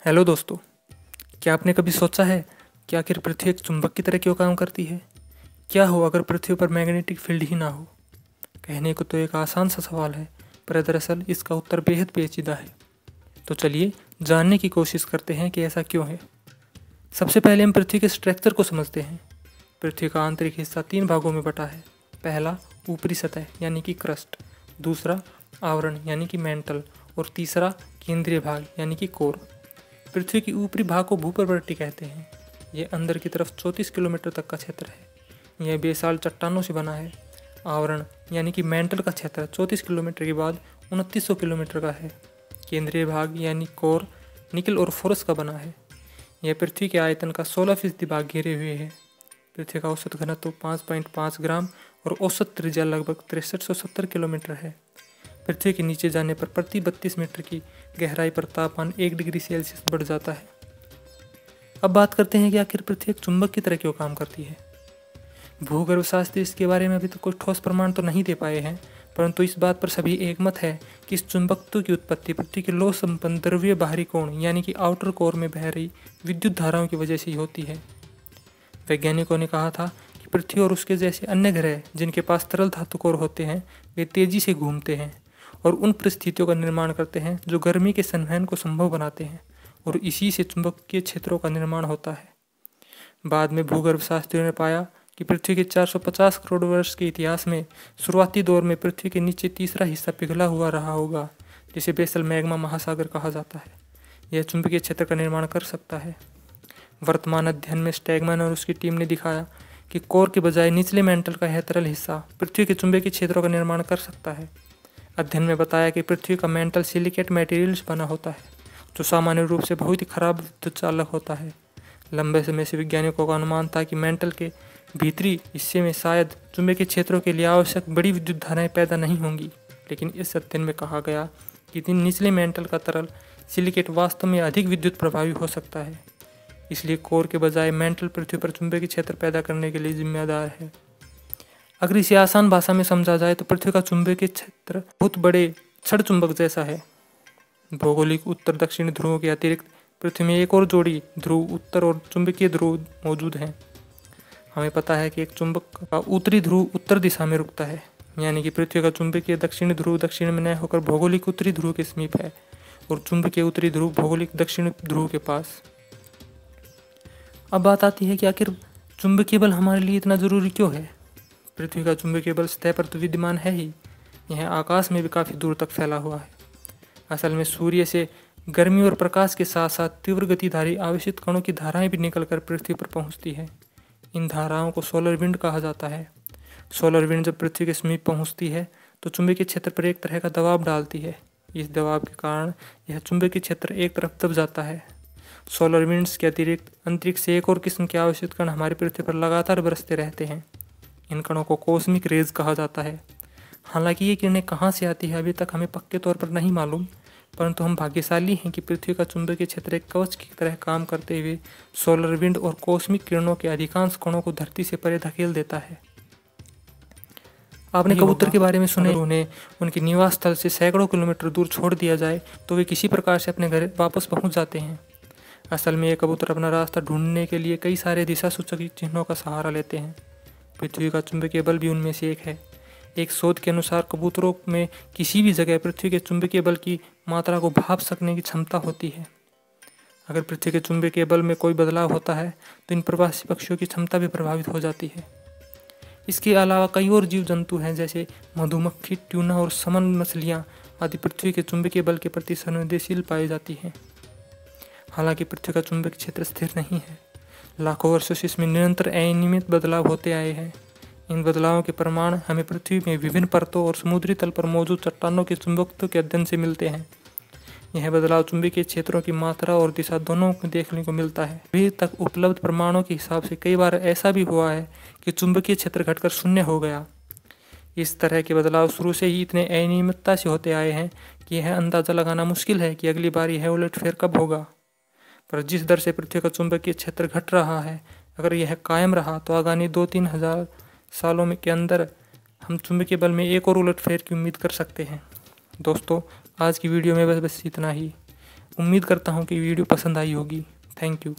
Hello दोस्तों, क्या आपने कभी सोचा है कि आखिर पृथ्वी एक चुंबक की तरह क्यों काम करती है? क्या हो अगर पृथ्वी पर मैग्नेटिक फील्ड ही ना हो? कहने को तो एक आसान सा सवाल है, पर दरअसल इसका उत्तर बेहद पेचीदा है। तो चलिए जानने की कोशिश करते हैं कि ऐसा क्यों है। सबसे पहले हम पृथ्वी के स्ट्रक्चर को समझते हैं। पृथ्वी का आंतरिक हिस्सा 3 भागों में बटा है। पहला ऊपरी सतह यानी कि क्रस्ट, दूसरा आवरण यानी कि मेंटल और तीसरा केंद्रीय भाग यानी कि कोर। पृथ्वी की ऊपरी भाग को भूप्रवृत्ति कहते हैं। यह अंदर की तरफ 34 किलोमीटर तक का क्षेत्र है। यह बेसाल चट्टानों से बना है। आवरण यानी कि मेंटल का क्षेत्र 34 किलोमीटर के बाद 2900 किलोमीटर का है। केंद्रीय भाग यानी कोर निकल और फोरस का बना है। यह पृथ्वी के आयतन का 16% भाग घेरे हुए है। पृथ्वी का औसत घनत्व 5.5 ग्राम और औसत त्रिज्या लगभग 6370 किलोमीटर है। पृथ्वी के नीचे जाने पर प्रति 32 मीटर की गहराई पर तापमान 1 डिग्री सेल्सियस बढ़ जाता है। अब बात करते हैं कि आखिर पृथ्वी एक चुंबक की तरह क्यों काम करती है। भूगर्भ शास्त्री इसके बारे में अभी तक कोई ठोस प्रमाण तो नहीं दे पाए हैं, परंतु इस बात पर सभी एकमत है कि इस चुंबकत्व की उत्पत्ति पृथ्वी के लौह संपन्न द्रव्य बाहरी कोण यानी कि आउटर कोर में बह रही विद्युत धाराओं की वजह से ही होती है। वैज्ञानिकों ने कहा था कि पृथ्वी और उसके जैसे अन्य ग्रह जिनके पास तरल धातु कोर होते हैं, वे तेजी से घूमते हैं और उन परिस्थितियों का निर्माण करते हैं जो गर्मी के संवहन को संभव बनाते हैं, और इसी से चुंबकीय क्षेत्रों का निर्माण होता है। बाद में भूगर्भ शास्त्रियों ने पाया कि पृथ्वी के 450 करोड़ वर्ष के इतिहास में शुरुआती दौर में पृथ्वी के नीचे तीसरा हिस्सा पिघला हुआ रहा होगा, जिसे बेसल मैग्मा महासागर कहा जाता है। यह चुंबकीय क्षेत्र का निर्माण कर सकता है। वर्तमान अध्ययन में स्टैगमैन और उसकी टीम ने दिखाया कि कोर के बजाय निचले मेंटल का यह तरल हिस्सा पृथ्वी के चुंबकीय क्षेत्रों का निर्माण कर सकता है। अध्ययन में बताया कि पृथ्वी का मेंटल सिलिकेट मटेरियल से बना होता है, जो सामान्य रूप से बहुत ही खराब विद्युत चालक होता है। लंबे समय से वैज्ञानिकों का अनुमान था कि मेंटल के भीतरी हिस्से में शायद चुंबकीय क्षेत्रों के लिए आवश्यक बड़ी विद्युत धाराएं पैदा नहीं होंगी, लेकिन इस अध्ययन में कहा गया कि निचले मेंटल का तरल सिलिकेट वास्तव में अधिक विद्युत प्रभावी हो सकता है। इसलिए कोर के बजाय मेंटल पृथ्वी पर चुंबकीय क्षेत्र पैदा करने के लिए जिम्मेदार है। अगर इसे आसान भाषा में समझा जाए तो पृथ्वी का चुंबकीय क्षेत्र बहुत बड़े छड़ चुंबक जैसा है। भौगोलिक उत्तर दक्षिणी ध्रुवों के अतिरिक्त पृथ्वी में एक और जोड़ी ध्रुव उत्तर और चुंबकीय ध्रुव मौजूद हैं। हमें पता है कि एक चुंबक का उत्तरी ध्रुव उत्तर दिशा में रुकता है, यानी कि पृथ्वी का चुंबकीय दक्षिणी ध्रुव दक्षिण में न होकर भौगोलिक उत्तरी ध्रुव के समीप है और चुंबकीय उत्तरी ध्रुव भौगोलिक दक्षिणी ध्रुव के पास। अब बात आती है कि आखिर चुंबकीय बल हमारे लिए इतना जरूरी क्यों है। पृथ्वी का चुंबकीय बल सतह पर तो विद्यमान है ही, यह आकाश में भी काफ़ी दूर तक फैला हुआ है। असल में सूर्य से गर्मी और प्रकाश के साथ साथ तीव्र गतिधारी आवेशित कणों की धाराएं भी निकलकर पृथ्वी पर पहुंचती है। इन धाराओं को सोलर विंड कहा जाता है। सोलर विंड जब पृथ्वी के समीप पहुंचती है तो चुंबकीय क्षेत्र पर एक तरह का दबाव डालती है। इस दबाव के कारण यह चुंबकीय क्षेत्र एक तरफ दब जाता है। सोलर विंड्स के अतिरिक्त अंतरिक्ष से एक और किस्म के आवेशित कण हमारी पृथ्वी पर लगातार बरसते रहते हैं। इन कणों को कॉस्मिक रेज कहा जाता है। हालांकि ये किरणें कहाँ से आती है अभी तक हमें पक्के तौर पर नहीं मालूम, परंतु हम भाग्यशाली हैं कि पृथ्वी का चुंबकीय क्षेत्र एक कवच की तरह काम करते हुए सोलर विंड और कॉस्मिक किरणों के अधिकांश कणों को धरती से परे धकेल देता है। आपने कबूतर के बारे में सुने, उन्हें उनके निवास स्थल से सैकड़ों किलोमीटर दूर छोड़ दिया जाए तो वे किसी प्रकार से अपने घर वापस पहुंच जाते हैं। असल में ये कबूतर अपना रास्ता ढूंढने के लिए कई सारे दिशा सूचक चिन्हों का सहारा लेते हैं। पृथ्वी का चुंबकीय बल भी उनमें से एक है। एक शोध के अनुसार कबूतरों में किसी भी जगह पृथ्वी के चुंबकीय बल की मात्रा को भाप सकने की क्षमता होती है। अगर पृथ्वी के चुंबकीय बल में कोई बदलाव होता है तो इन प्रवासी पक्षियों की क्षमता भी प्रभावित हो जाती है। इसके अलावा कई और जीव जंतु हैं जैसे मधुमक्खी, ट्यूना और समन मछलियाँ आदि पृथ्वी के चुंबकीय बल के प्रति संवेदनशील पाई जाती हैं। हालांकि पृथ्वी का चुंबकीय क्षेत्र स्थिर नहीं है। लाखों वर्षों से इसमें निरंतर अनियमित बदलाव होते आए हैं। इन बदलावों के प्रमाण हमें पृथ्वी में विभिन्न परतों और समुद्री तल पर मौजूद चट्टानों के चुंबकत्व के अध्ययन से मिलते हैं। यह बदलाव चुंबकीय क्षेत्रों की मात्रा और दिशा दोनों में देखने को मिलता है। अभी तक उपलब्ध प्रमाणों के हिसाब से कई बार ऐसा भी हुआ है कि चुंबकीय क्षेत्र घटकर शून्य हो गया। इस तरह के बदलाव शुरू से ही इतने अनियमितता से होते आए हैं कि यह अंदाजा लगाना मुश्किल है कि अगली बार यह उलटफेर कब होगा। पर जिस दर से पृथ्वी का चुंबकीय क्षेत्र घट रहा है, अगर यह कायम रहा तो आगामी 2-3 हज़ार सालों में के अंदर हम चुंबकीय बल में एक और उलटफेर की उम्मीद कर सकते हैं। दोस्तों, आज की वीडियो में बस इतना ही। उम्मीद करता हूँ कि वीडियो पसंद आई होगी। Thank you.